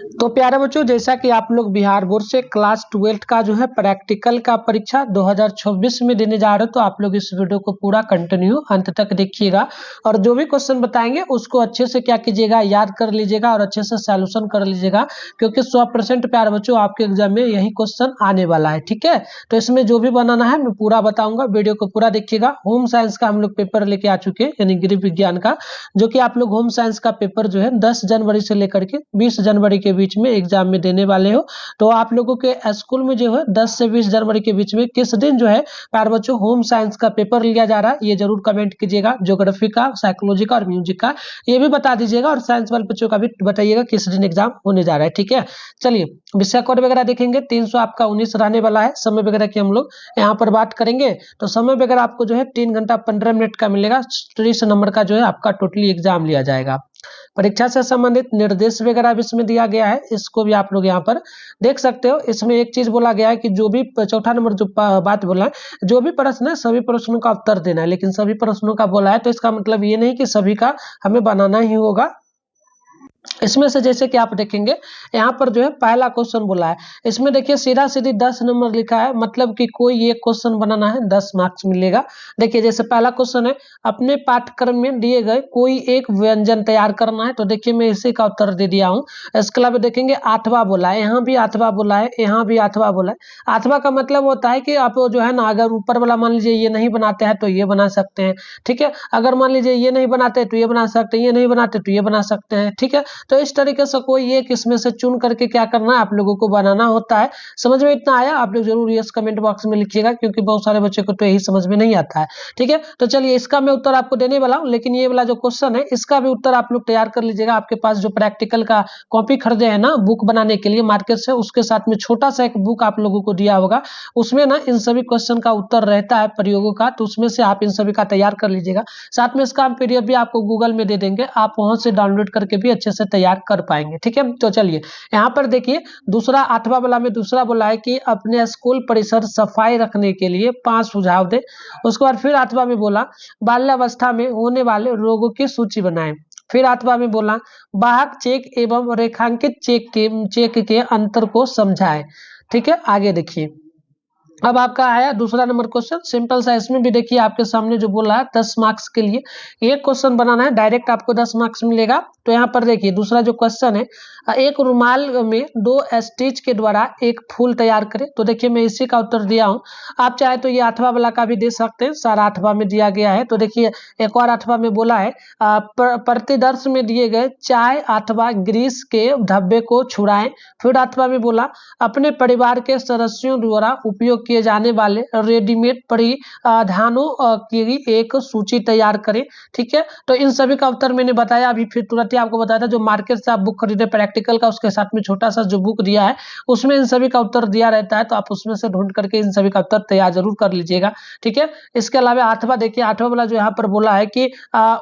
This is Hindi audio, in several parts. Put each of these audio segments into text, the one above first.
तो प्यारे बच्चों, जैसा कि आप लोग बिहार बोर्ड से क्लास 12 का जो है प्रैक्टिकल का परीक्षा 2024 में देने जा रहे हो, तो आप लोग इस वीडियो को पूरा कंटिन्यू अंत तक देखिएगा और जो भी क्वेश्चन बताएंगे उसको अच्छे से क्या कीजिएगा, याद कर लीजिएगा और अच्छे से सॉल्यूशन कर लीजिएगा, क्योंकि 100% प्यारे बच्चों आपके एग्जाम में यही क्वेश्चन आने वाला है। ठीक है, तो इसमें जो भी बनाना है मैं पूरा बताऊंगा, वीडियो को पूरा देखिएगा। होम साइंस का हम लोग पेपर लेके आ चुके हैं, यानी गृह विज्ञान का, जो कि आप लोग होम साइंस का पेपर जो है 10 जनवरी से लेकर के 20 जनवरी के बीच में एग्जाम में देने वाले हो। तो आप लोगों के स्कूल में जो है 10 से 20 जनवरी के बीच में किस दिन जो है प्यारे बच्चों होम साइंस का पेपर लिया जा रहा है, ये जरूर कमेंट कीजिएगा। ज्योग्राफी का, साइकोलॉजी का और म्यूजिक का ये भी बता दीजिएगा, और साइंस वाले बच्चों का भी बताइएगा किस दिन एग्जाम होने जा रहा है। ठीक है, चलिए विषय कोड वगैरह देखेंगे। 300 आपका 19 रहने वाला है। समय वगैरह की हम लोग यहाँ पर बात करेंगे, तो समय वगैरह आपको जो है 3 घंटा 15 मिनट का मिलेगा। 30 नंबर का जो है आपका टोटली एग्जाम लिया जाएगा। परीक्षा से संबंधित निर्देश वगैरह भी इसमें दिया गया है, इसको भी आप लोग यहाँ पर देख सकते हो। इसमें एक चीज बोला गया है कि जो भी चौथा नंबर जो बात बोला है, जो भी प्रश्न है सभी प्रश्नों का उत्तर देना है, लेकिन सभी प्रश्नों का बोला है तो इसका मतलब ये नहीं कि सभी का हमें बनाना ही होगा। इसमें से जैसे कि आप देखेंगे यहाँ पर जो है पहला क्वेश्चन बोला है, इसमें देखिए सीधा सीधी 10 नंबर लिखा है, मतलब कि कोई एक क्वेश्चन बनाना है 10 मार्क्स मिलेगा। देखिए जैसे पहला क्वेश्चन है, अपने पाठ्यक्रम में दिए गए कोई एक व्यंजन तैयार करना है, तो देखिए मैं इसी का उत्तर दे दिया हूँ। इसके अलावा देखेंगे 8वां बोला है, यहाँ भी 8वां बोला है, यहाँ भी 8वां बोला है। 8वां का मतलब होता है कि आप जो है ना, अगर ऊपर वाला मान लीजिए ये नहीं बनाते हैं तो ये बना सकते हैं। ठीक है, अगर मान लीजिए ये नहीं बनाते तो ये बना सकते हैं, ये नहीं बनाते तो ये बना सकते हैं। ठीक है, तो इस तरीके से कोई एक इसमें से चुन करके क्या करना है, आप लोगों को बनाना होता है। समझ में इतना आया? आप लोग जरूर यस कमेंट बॉक्स में लिखिएगा, क्योंकि बहुत सारे बच्चों को तो यही समझ में नहीं आता है। ठीक है, तो चलिए इसका मैं उत्तर आपको देने वाला हूं, लेकिन ये वाला जो क्वेश्चन है इसका भी उत्तर आप लोग तैयार कर लीजिएगा। आपके पास जो प्रैक्टिकल का कॉपी खरीदे हैं ना बुक बनाने के लिए मार्केट से, उसके साथ में छोटा सा एक बुक आप लोगों को दिया होगा, उसमें ना इन सभी क्वेश्चन का उत्तर रहता है प्रयोगों का, तो उसमें से आप इन सभी का तैयार कर लीजिएगा। साथ में इसका पीडीएफ भी आपको गूगल में दे देंगे, आप वहां से डाउनलोड करके भी अच्छे से तैयार कर पाएंगे। ठीक है, तो चलिए यहाँ पर देखिए दूसरा 8वां वाला में दूसरा बोला है कि अपने स्कूल परिसर सफाई रखने के लिए 5 सुझाव दे। उसके बाद फिर 8वां में बोला बाल्यावस्था में होने वाले रोगों की सूची बनाएं। फिर 8वां में बोला वाहक चेक एवं रेखांकित चेक के अंतर को समझाएं। ठीक है, आगे देखिए। अब आपका आया दूसरा नंबर क्वेश्चन, सिंपल सा। इसमें भी देखिए आपके सामने जो बोला है 10 मार्क्स के लिए एक क्वेश्चन बनाना है, डायरेक्ट आपको 10 मार्क्स मिलेगा। तो यहाँ पर देखिए दूसरा जो क्वेश्चन है, एक रुमाल में 2 स्टिच के द्वारा एक फूल तैयार करें। तो देखिए मैं इसी का उत्तर दिया हूँ, आप चाहे तो ये 8वां वाला का भी दे सकते हैं, सारा 8वां में दिया गया है। तो देखिए एक और 8वां में बोला है प्रतिदर्श में दिए गए चाय अथवा ग्रीस के धब्बे को छुड़ाएं। फिर 8वां में बोला अपने परिवार के सदस्यों द्वारा उपयोग किए जाने वाले रेडीमेड परिधानों की एक सूची तैयार करें। ठीक है, तो इन सभी का उत्तर मैंने बताया अभी, फिर तुरंत ही आपको बताया था। जो मार्केट से आप बुक खरीदे प्रैक्टिकल का, उसके साथ में छोटा सा जो बुक दिया है उसमें इन सभी का उत्तर दिया रहता है, तो आप उसमें से ढूंढ करके इन सभी का उत्तर तैयार जरूर कर लीजिएगा। ठीक है, इसके अलावा 8वां देखिए, 8वां वाला जो यहाँ पर बोला है कि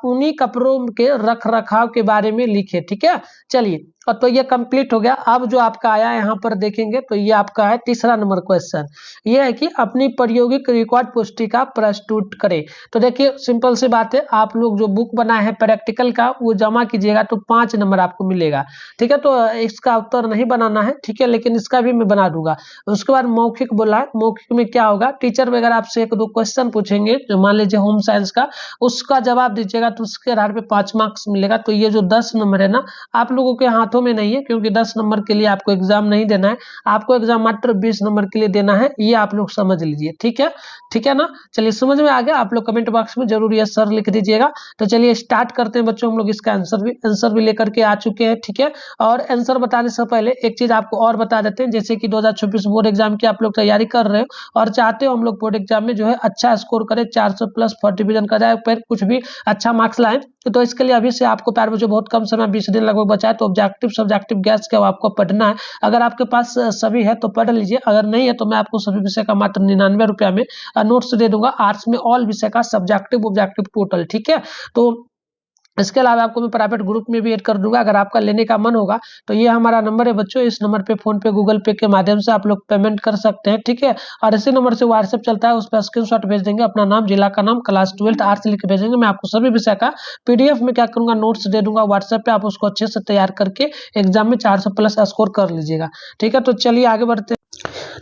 उन्हीं कपड़ों के रख रखाव के बारे में लिखे। ठीक है, चलिए और तो ये कंप्लीट हो गया। अब जो आपका आया यहाँ पर देखेंगे तो ये आपका है तीसरा नंबर क्वेश्चन, ये है कि अपनी प्रायोगिक रिकॉर्ड पुस्तिका प्रस्तुत करें। तो देखिए सिंपल सी बात है, आप लोग जो बुक बनाए हैं प्रैक्टिकल का वो जमा कीजिएगा तो 5 नंबर आपको मिलेगा। ठीक है, तो इसका उत्तर नहीं बनाना है, ठीक है, लेकिन इसका भी मैं बना दूंगा। उसके बाद मौखिक बोला है, मौखिक में क्या होगा, टीचर वगैरह आपसे 1-2 क्वेश्चन पूछेंगे, जो मान लीजिए होम साइंस का, उसका जवाब दीजिएगा तो उसके आधार पे 5 मार्क्स मिलेगा। तो ये जो 10 नंबर है ना, आप लोगों के हाथों में नहीं है, क्योंकि 10 नंबर के लिए आपको एग्जाम नहीं देना है, आपको एग्जाम मात्र 20 नंबर के लिए देना है, ये आप लोग समझ लीजिए। ठीक है, ठीक है ना, चलिए समझ में आ गया? आप लोग कमेंट बॉक्स में जरूर ये सर लिख दीजिएगा। तो चलिए स्टार्ट करते हैं बच्चों, हम लोग इसका आंसर भी लेकर के आ चुके हैं। ठीक है, और आंसर बताने से पहले एक चीज आपको और बता देते हैं, जैसे कि 2024 बोर्ड एग्जाम की आप लोग तैयारी कर रहे हो और चाहते हो हम लोग बोर्ड एग्जाम में जो है अच्छा स्कोर करें, 400 प्लस 40 डिवीजन का जाए, फिर कुछ भी अच्छा मार्क्स लाए, तो इसके लिए अभी से आपको प्यारे बच्चों बहुत कम समय 20 दिन लगभग बचा है, तो ऑब्जेक्टिव सब्जेक्टिव गैस का आपको पढ़ना है। अगर आपके पास सभी है तो पढ़ लीजिए, अगर नहीं है तो मैं आपको सभी विषय का मात्र 99 रुपया में नोट्स दे दूंगा, आर्ट्स में ऑल विषय का सब्जेक्टिव ऑब्जेक्टिव टोटल। ठीक है, तो इसके अलावा आपको मैं प्राइवेट ग्रुप में भी ऐड कर दूंगा। अगर आपका लेने का मन होगा तो ये हमारा नंबर है बच्चों, इस नंबर पे फोन पे गूगल पे के माध्यम से आप लोग पेमेंट कर सकते हैं, ठीक है। और इसी नंबर से व्हाट्सएप चलता है, उस पर स्क्रीनशॉट भेज देंगे, अपना नाम, जिला का नाम, क्लास 12 आर्ट्स लिख के भेजेंगे। मैं आपको सभी विषय का पीडीएफ में क्या करूंगा, नोट्स दे दूंगा व्हाट्सएप पे, आप उसको अच्छे से तैयार करके एग्जाम में 400 प्लस स्कोर कर लीजिएगा, ठीक है। तो चलिए आगे बढ़ते हैं।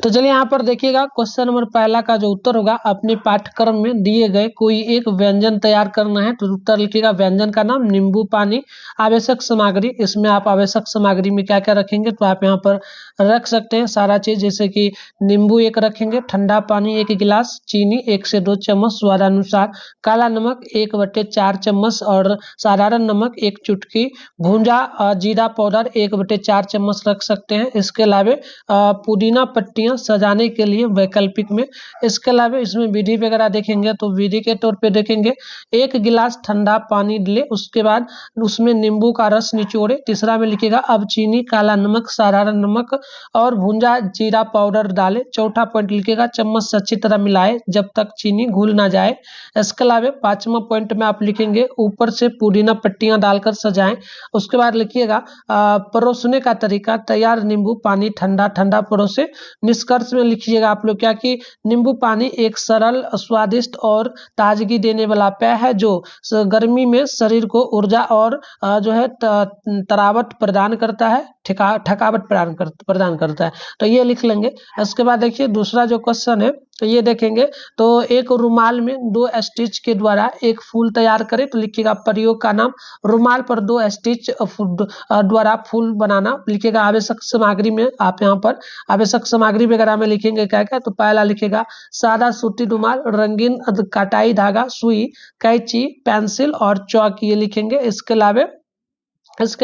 तो चलिए यहाँ पर देखिएगा, क्वेश्चन नंबर पहला का जो उत्तर होगा, अपने पाठ्यक्रम में दिए गए कोई एक व्यंजन तैयार करना है। तो उत्तर लिखिएगा, व्यंजन का नाम नींबू पानी। आवश्यक सामग्री, इसमें आप आवश्यक सामग्री में क्या क्या रखेंगे, तो आप यहाँ पर रख सकते हैं सारा चीज, जैसे कि नींबू एक रखेंगे, ठंडा पानी 1 गिलास, चीनी 1 से 2 चम्मच स्वादानुसार, काला नमक 1/4 चम्मच और साधारण नमक 1 चुटकी, भूंजा जीरा पाउडर 1/4 चम्मच रख सकते हैं। इसके अलावा पुदीना पत्तियां सजाने के लिए वैकल्पिक में। इसके अलावा इसमें विधि वगैरह देखेंगे तो विधि के तौर पे देखेंगे, 1 गिलास ठंडा पानी ले, उसके बाद उसमें नींबू का रस निचोड़े। तीसरा में लिखिएगा, अब चीनी, काला नमक, साधारण नमक और भुंजा जीरा पाउडर डाले। चौथा पॉइंट लिखिएगा, चम्मच से अच्छी तरह मिलाए जब तक चीनी घुल ना जाए। इसके अलावा 5वां पॉइंट में आप लिखेंगे, ऊपर से पुदीना पत्तियां डालकर सजाएं। उसके बाद लिखिएगा, परोसने का तरीका, तैयार नींबू पानी ठंडा ठंडा परोसे। निष्कर्ष में लिखिएगा आप लोग क्या कि नींबू पानी एक सरल, स्वादिष्ट और ताजगी देने वाला पेय है जो गर्मी में शरीर को ऊर्जा और जो है तरावट प्रदान करता है, थकावट प्रदान करता है। तो ये लिख लेंगे। इसके बाद देखिए दूसरा जो क्वेश्चन है, तो ये देखेंगे, तो एक रुमाल में 2 स्टिच के द्वारा एक फूल तैयार करें। तो लिखिएगा, प्रयोग का नाम, रुमाल पर 2 स्टिच द्वारा फूल बनाना। लिखिएगा, आवश्यक सामग्री में आप यहाँ पर आवश्यक सामग्री वगैरह में लिखेंगे क्या क्या, तो पहला लिखेगा, सादा सूती रुमाल, रंगीन कटाई धागा, सुई, कैंची, पेंसिल और चौक, ये लिखेंगे। इसके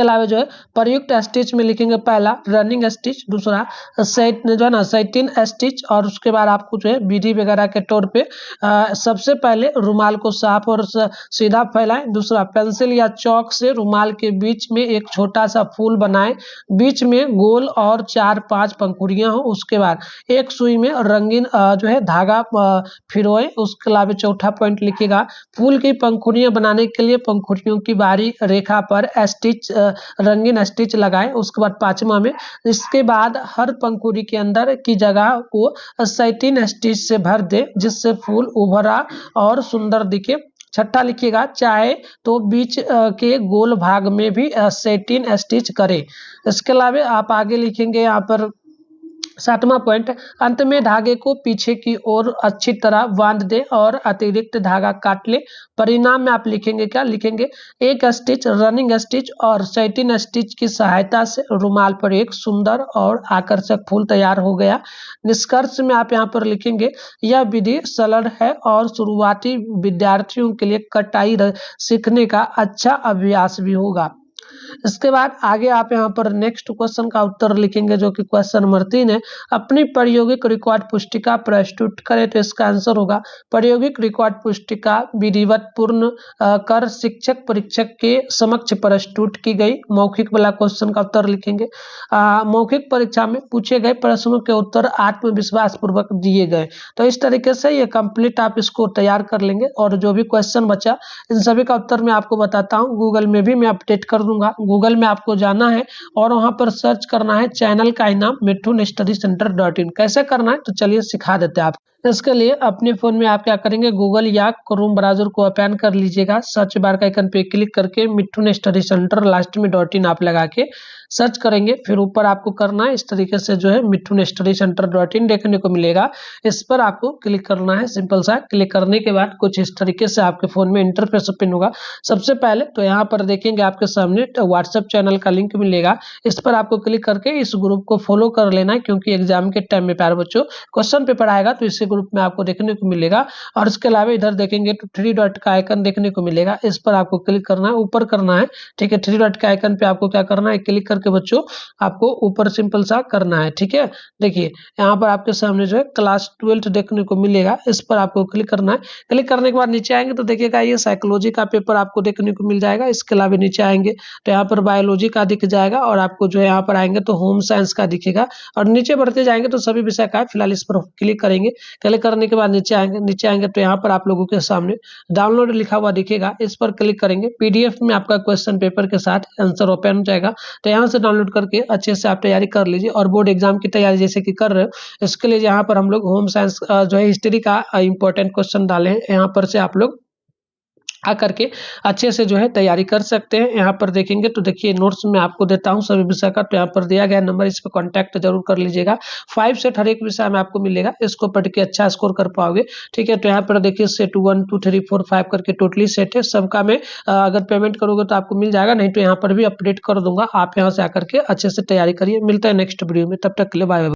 अलावा जो है प्रयुक्त स्टिच में लिखेंगे, पहला रनिंग स्टिच, दूसरा सेट जो है ना सैटिन स्टिच, और उसके बाद आपको जो है विधि वगैरह के तौर पे सबसे पहले रुमाल को साफ और सीधा फैलाएं। दूसरा, पेंसिल या चौक से रुमाल के बीच में एक छोटा सा फूल बनाएं, बीच में गोल और 4-5 पंखुड़ियां हो। उसके बाद एक सुई में रंगीन जो है धागा फिरोए। उसके अलावा चौथा पॉइंट लिखिएगा, फूल की पंखुड़ियां बनाने के लिए पंखुड़ियों की बारी रेखा पर रंगीन स्टिच लगाएं। उसके बाद 5वां में, इसके बाद हर पंखुड़ी के अंदर की जगह को सैटिन स्टिच से भर दे जिससे फूल उभरा और सुंदर दिखे। छठा लिखिएगा, चाहे तो बीच के गोल भाग में भी सैटिन स्टिच करें। इसके अलावा आप आगे लिखेंगे यहाँ पर 7वां पॉइंट, अंत में धागे को पीछे की ओर अच्छी तरह बांध दे और अतिरिक्त धागा काट ले। परिणाम में आप लिखेंगे क्या, लिखेंगे, एक स्टिच, रनिंग स्टिच और सैटिन स्टिच की सहायता से रुमाल पर एक सुंदर और आकर्षक फूल तैयार हो गया। निष्कर्ष में आप यहाँ पर लिखेंगे, यह विधि सरल है और शुरुआती विद्यार्थियों के लिए कटाई सीखने का अच्छा अभ्यास भी होगा। इसके बाद आगे आप यहाँ पर नेक्स्ट क्वेश्चन का उत्तर लिखेंगे, जो कि क्वेश्चन नंबर 3 है, अपनी प्रायोगिक रिकॉर्ड पुस्तिका प्रस्तुत करें। तो इसका आंसर होगा, प्रायोगिक रिकॉर्ड पुस्तिका विधिवत पूर्ण कर शिक्षक परीक्षक के समक्ष प्रस्तुत की गई। मौखिक वाला क्वेश्चन का उत्तर लिखेंगे, मौखिक परीक्षा में पूछे गए प्रश्नों के उत्तर आत्मविश्वास पूर्वक दिए गए। तो इस तरीके से ये कंप्लीट आप इसको तैयार कर लेंगे, और जो भी क्वेश्चन बचा इन सभी का उत्तर मैं आपको बताता हूँ। गूगल में भी मैं अपडेट कर दूंगा। गूगल में आपको जाना है और वहां पर सर्च करना है, चैनल का ही नाम mitthunstudycenter.in। कैसे करना है तो चलिए सिखा देते हैं आप। इसके लिए अपने फोन में आप क्या करेंगे, गूगल या क्रोम ब्राउजर को ओपन कर लीजिएगा। सर्च बार का आइकन पे क्लिक करके मिठुन स्टडी सेंटर लास्ट में .in आप लगा के सर्च करेंगे। फिर ऊपर आपको करना है इस तरीके से जो है मिठुन स्टडी सेंटर .in देखने को मिलेगा। इस पर आपको क्लिक करना है, सिंपल सा। क्लिक करने के बाद कुछ इस तरीके से आपके फोन में इंटरफेस ओपन होगा। सबसे पहले तो यहाँ पर देखेंगे आपके सामने व्हाट्सएप चैनल का लिंक मिलेगा। इस पर आपको क्लिक करके इस ग्रुप को फॉलो कर लेना है, क्योंकि एग्जाम के टाइम में प्यारे बच्चों क्वेश्चन पेपर आएगा तो इसी ग्रुप में आपको देखने को मिलेगा। और इसके अलावा इधर देखेंगे तो 3 डॉट का आइकन देखने को मिलेगा। इस पर आपको क्लिक करना है, ऊपर करना है, ठीक है। 3 डॉट के आइकन पे आपको क्या करना है, क्लिक करके बच्चों आपको ऊपर सिंपल सा करना है, ठीक है। देखिए यहाँ पर आपके सामने जो है क्लास 12 देखने को मिलेगा। इस पर आपको क्लिक करना है। क्लिक करने के बाद नीचे आएंगे तो देखिएगा ये साइकोलॉजी का पेपर आपको देखने को मिल जाएगा। इसके अलावा नीचे आएंगे तो यहाँ पर बायोलॉजी का दिख जाएगा, और आपको जो है यहाँ पर आएंगे तो होम साइंस का दिखेगा, और नीचे बढ़ते जाएंगे तो सभी विषय का। फिलहाल इस पर क्लिक करेंगे। क्लिक करने के बाद नीचे आएंगे तो यहाँ पर आप लोगों के सामने डाउनलोड लिखा हुआ दिखेगा, इस पर क्लिक करेंगे। पीडीएफ में आपका क्वेश्चन पेपर के साथ आंसर ओपन हो जाएगा, तो यहाँ से डाउनलोड करके अच्छे से आप तैयारी कर लीजिए। और बोर्ड एग्जाम की तैयारी जैसे कि कर रहे हो, इसके लिए यहाँ पर हम लोग होम साइंस जो है हिस्ट्री का इंपॉर्टेंट क्वेश्चन डाले हैं, यहाँ पर से आप लोग आकर के अच्छे से जो है तैयारी कर सकते हैं। यहाँ पर देखेंगे तो देखिए नोट्स में आपको देता हूँ सभी विषय का, तो यहाँ पर दिया गया नंबर, इस पर कांटेक्ट जरूर कर लीजिएगा। 5 सेट हर एक विषय में आपको मिलेगा, इसको पढ़ के अच्छा स्कोर कर पाओगे। ठीक है, तो यहाँ पर देखिए सेट 1 2 3 4 5 करके टोटली सेट है, सबका में अगर पेमेंट करोगे तो आपको मिल जाएगा, नहीं तो यहाँ पर भी अपडेट कर दूंगा। आप यहाँ से आकर के अच्छे से तैयारी करिए। मिलता है नेक्स्ट वीडियो में, तब तक के लिए बाय बाय।